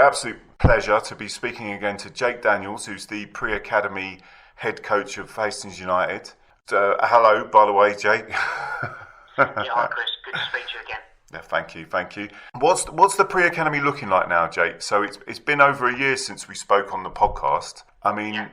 absolute pleasure to be speaking again to Jake Daniels, who's the pre-academy head coach of Hastings United. Hello, by the way, Jake. Hi Chris, good to speak to you again. Yeah, thank you. What's the pre-academy looking like now, Jake? So it's been over a year since we spoke on the podcast. I mean,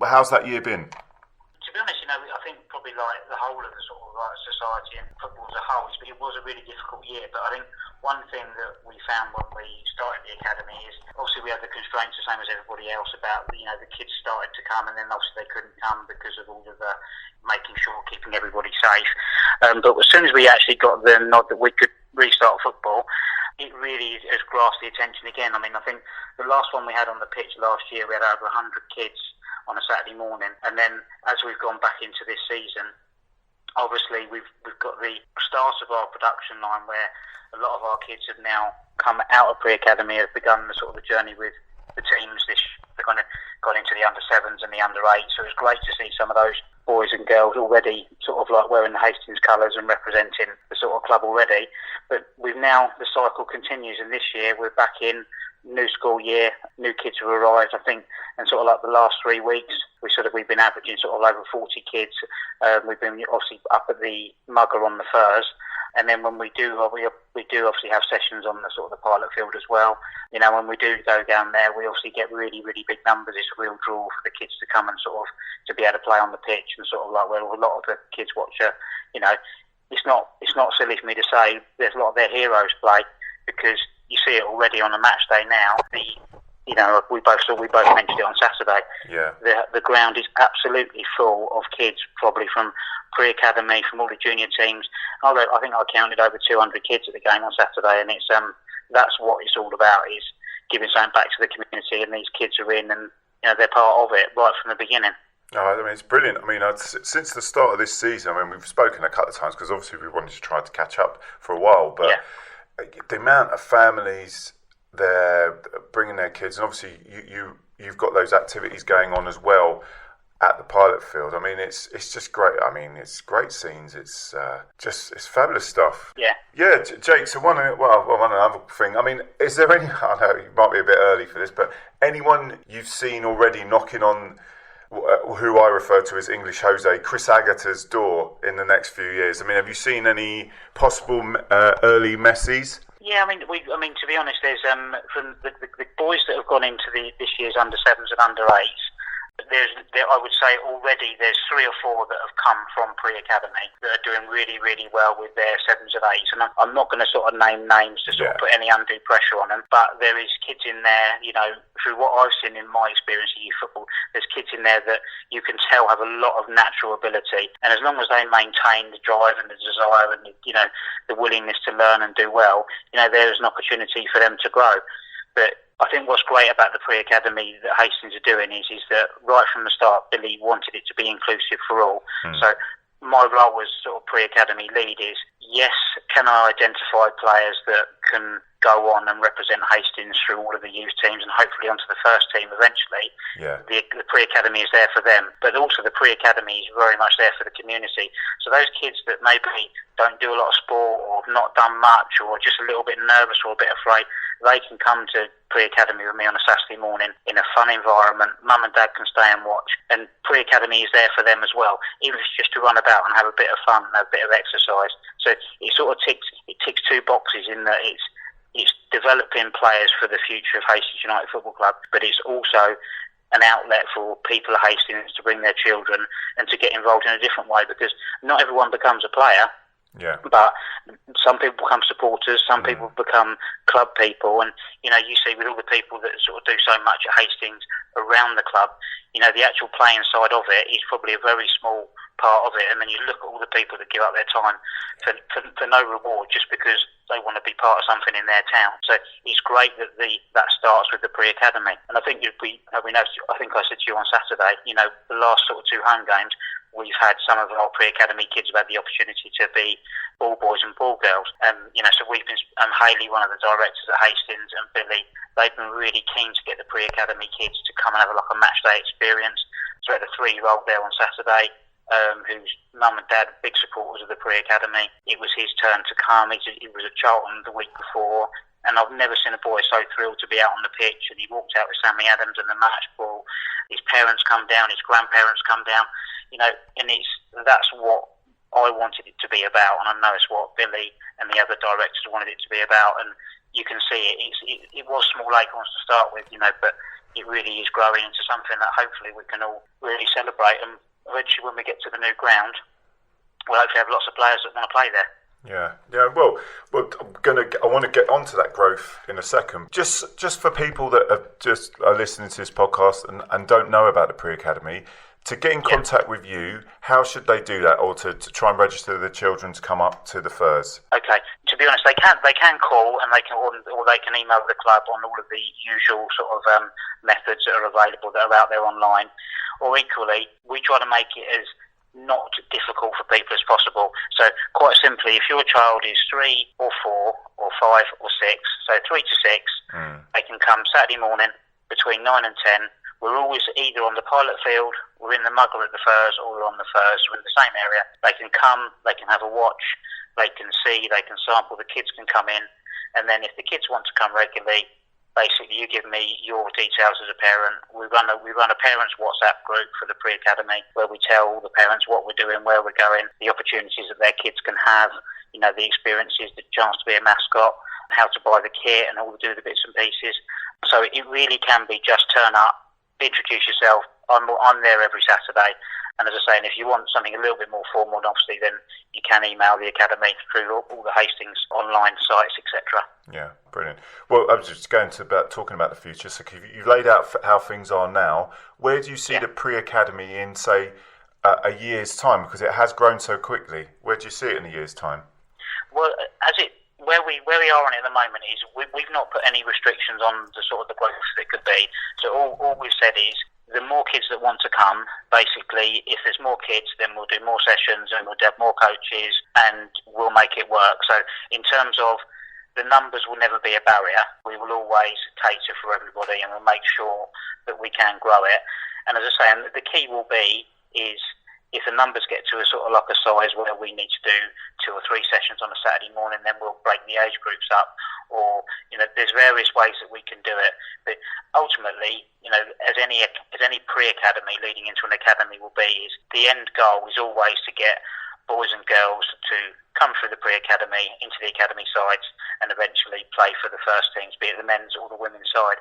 how's that year been? To be honest, I think probably like the whole of the sort of society and football as a whole, it was a really difficult year. But I think one thing that we found when we started the academy is obviously we had the constraints the same as everybody else about the kids started to come and then obviously they couldn't come because of all of the making sure keeping everybody safe. But as soon as we actually got the nod that we could restart football, it really has grasped the attention again. I mean, I think the last one we had on the pitch last year, we had over 100 kids on a Saturday morning, and then as we've gone back into this season, obviously we've got the start of our production line where a lot of our kids have now come out of pre-academy, have begun the sort of the journey with the teams. They've kind of got into the under-7s and the under-8s, so it's great to see some of those boys and girls already sort of like wearing the Hastings colours and representing the sort of club already. But the cycle continues, and this year we're back in new school year, new kids have arrived, I think, and sort of like the last 3 weeks, we've been averaging sort of over 40 kids. We've been obviously up at the Mugger on the Firs, and then when we do obviously have sessions on the sort of the pilot field as well. When we do go down there, we obviously get really, really big numbers. It's a real draw for the kids to come and sort of to be able to play on the pitch, and sort of like where a lot of the kids watch. It's not silly for me to say there's a lot of their heroes play, because you see it already on a match day now. We both mentioned it on Saturday. Yeah. The ground is absolutely full of kids, probably from pre-academy, from all the junior teams. Although I think I counted over 200 kids at the game on Saturday, and it's that's what it's all about, is giving something back to the community, and these kids are in, and they're part of it right from the beginning. No, I mean, it's brilliant. I mean, since the start of this season, I mean, we've spoken a couple of times because obviously we wanted to try to catch up for a while, but the amount of families they're bringing their kids, and obviously you've got those activities going on as well at the pilot field. I mean, it's just great. I mean, it's great scenes. It's fabulous stuff. Yeah, Jake. So one other thing. I mean, is there any? I know it might be a bit early for this, but anyone you've seen already knocking on who I refer to as English Jose, Chris Agata's door in the next few years? I mean, have you seen any possible early Messis? Yeah, I mean, to be honest, there's from the boys that have gone into this year's under-7s and under-8s. I would say already there's 3 or 4 that have come from pre-academy that are doing really, really well with their 7s and 8s. And I'm not going to sort of name names to sort of put any undue pressure on them, but there is kids in there, through what I've seen in my experience of youth football, there's kids in there that you can tell have a lot of natural ability. And as long as they maintain the drive and the desire and the willingness to learn and do well, there's an opportunity for them to grow. But I think what's great about the pre-academy that Hastings are doing is that right from the start, Billy wanted it to be inclusive for all. So my role as sort of pre-academy lead is, yes, can I identify players that can go on and represent Hastings through all of the youth teams and hopefully onto the first team eventually. Yeah. The pre-academy is there for them, but also the pre-academy is very much there for the community. So those kids that maybe don't do a lot of sport or have not done much or just a little bit nervous or a bit afraid, they can come to pre-academy with me on a Saturday morning in a fun environment. Mum and Dad can stay and watch, and pre-academy is there for them as well, even if it's just to run about and have a bit of fun and have a bit of exercise. So it sort of ticks 2 boxes in that it's developing players for the future of Hastings United Football Club, but it's also an outlet for people at Hastings to bring their children and to get involved in a different way, because not everyone becomes a player. Yeah. But some people become supporters, some people become club people, and you see with all the people that sort of do so much at Hastings around the club, the actual playing side of it is probably a very small part of it, and then you look at all the people that give up their time for no reward just because they want to be part of something in their town. So it's great that that starts with the pre-academy, and I think I think I said to you on Saturday, the last sort of 2 home games, we've had some of our pre-academy kids have had the opportunity to be ball boys and ball girls. So we've been, Hayley, one of the directors at Hastings, and Billy, they've been really keen to get the pre-academy kids to come and have a match day experience. So we had a 3-year-old there on Saturday, whose mum and dad are big supporters of the pre-academy. It was his turn to come. He was at Charlton the week before, and I've never seen a boy so thrilled to be out on the pitch. And he walked out with Sammy Adams and the match ball. His parents come down, his grandparents come down, and that's what I wanted it to be about, and I know it's what Billy and the other directors wanted it to be about. And you can see it was small acorns to start with, but it really is growing into something that hopefully we can all really celebrate. And eventually, when we get to the new ground, we'll hopefully have lots of players that want to play there. Yeah. Well, I want to get onto that growth in a second. Just for people that are listening to this podcast and don't know about the pre-academy, to get in contact with you, how should they do that, or to try and register their children to come up to the Firs? Okay. To be honest, they can call, and they can email the club on all of the usual sort of methods that are available that are out there online. Or equally, we try to make it as not difficult for people as possible. So quite simply, if your child is 3 or 4 or 5 or 6, so 3 to 6, they can come Saturday morning between 9 and 10. We're always either on the pilot field, we're in the Mugger at the Firs, or we're on the Firs. We're in the same area. They can come, they can have a watch, they can see, they can sample, the kids can come in. And then if the kids want to come regularly, basically you give me your details as a parent. We run a parents' WhatsApp group for the pre-academy where we tell all the parents what we're doing, where we're going, the opportunities that their kids can have, the experiences, the chance to be a mascot, how to buy the kit, and all do the bits and pieces. So it really can be just turn up, introduce yourself. I'm there every Saturday, and as I say, and if you want something a little bit more formal, obviously, then you can email the academy through all the Hastings online sites, etc. Yeah, brilliant. Well, I was just talking about the future. So you've laid out how things are now. Where do you see the pre-academy in, say, a year's time? Because it has grown so quickly. Where do you see it in a year's time? Well, where we are on it at the moment is we've not put any restrictions on the sort of the growth that could be. So all we've said is the more kids that want to come, basically, if there's more kids, then we'll do more sessions and we'll have more coaches and we'll make it work. So in terms of the numbers will never be a barrier. We will always cater for everybody and we'll make sure that we can grow it. And as I say, the key will be is if the numbers get to a sort of like a size where we need to do 2 or 3 sessions on a Saturday morning, then we'll break the age groups up. Or, there's various ways that we can do it. But ultimately, as any pre-academy leading into an academy will be, is the end goal is always to get boys and girls to come through the pre-academy into the academy sides and eventually play for the first teams, be it the men's or the women's side.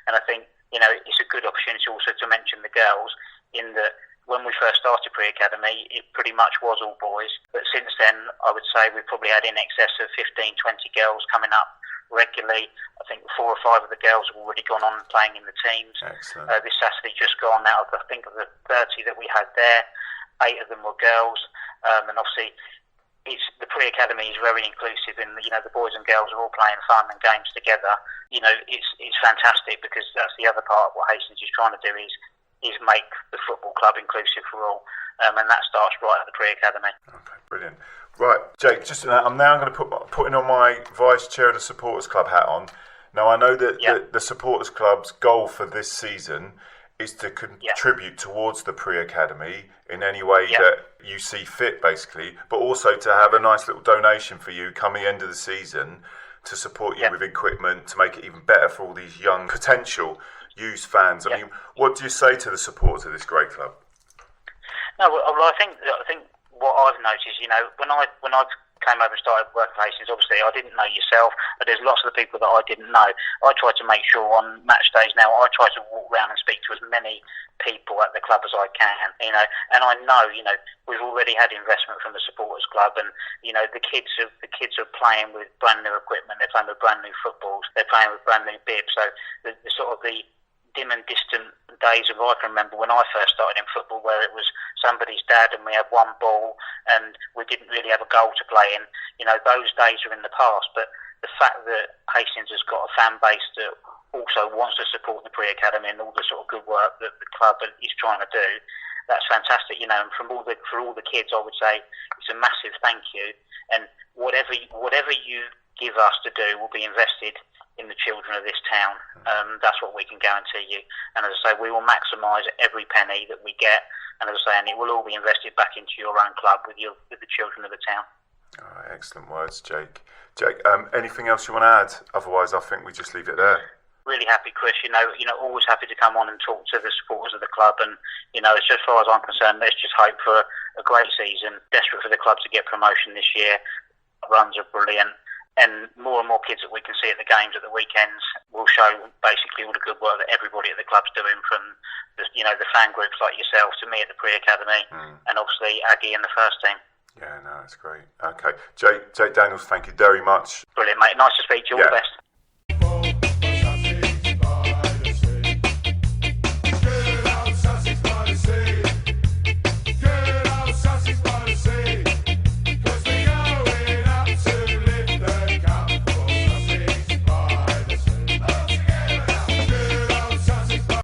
And I think, it's a good opportunity also to mention the girls in that when we first started pre-academy, it pretty much was all boys. But since then, I would say we've probably had in excess of 15, 20 girls coming up regularly. I think 4 or 5 of the girls have already gone on playing in the teams. Excellent. This Saturday just gone out of, I think, of the 30 that we had there, 8 of them were girls. And obviously, the pre-academy is very inclusive in, the boys and girls are all playing fun and games together. It's fantastic because that's the other part of what Hastings is trying to do is make the football club inclusive for all, and that starts right at the pre-academy. Okay, brilliant. Right, Jake, I'm now going to putting on my Vice Chair of the Supporters Club hat on. Now, I know that the Supporters Club's goal for this season is to contribute towards the pre-academy in any way that you see fit, basically, but also to have a nice little donation for you come the end of the season to support you with equipment to make it even better for all these young potential youth fans. I mean, what do you say to the supporters of this great club? No, well, I think what I've noticed, when I came over and started working for Hastings, obviously I didn't know yourself, but there's lots of the people that I didn't know. I try to make sure on match days now, I try to walk around and speak to as many people at the club as I can, and I know, we've already had investment from the supporters club, and the kids are playing with brand new equipment, they're playing with brand new footballs, they're playing with brand new bibs. So the sort of the dim and distant days of I can remember when I first started in football where it was somebody's dad and we had one ball and we didn't really have a goal to play in. Those days are in the past, but the fact that Hastings has got a fan base that also wants to support the pre-academy and all the sort of good work that the club is trying to do, that's fantastic, and for all the kids I would say it's a massive thank you, and whatever you give us to do will be invested in the children of this town. That's what we can guarantee you. And as I say, we will maximise every penny that we get. And as I say, and it will all be invested back into your own club with the children of the town. All right, excellent words, Jake. Jake, anything else you want to add? Otherwise, I think we just leave it there. Really happy, Chris. Always happy to come on and talk to the supporters of the club. And it's just, as far as I'm concerned, let's just hope for a great season. Desperate for the club to get promotion this year. Runs are brilliant. And more kids that we can see at the games at the weekends will show basically all the good work that everybody at the club's doing, from the fan groups like yourself to me at the pre-academy, and obviously Aggie and the first team. Yeah, no, that's great. Okay, Jake Daniels, thank you very much. Brilliant, mate. Nice to speak to you. All the best.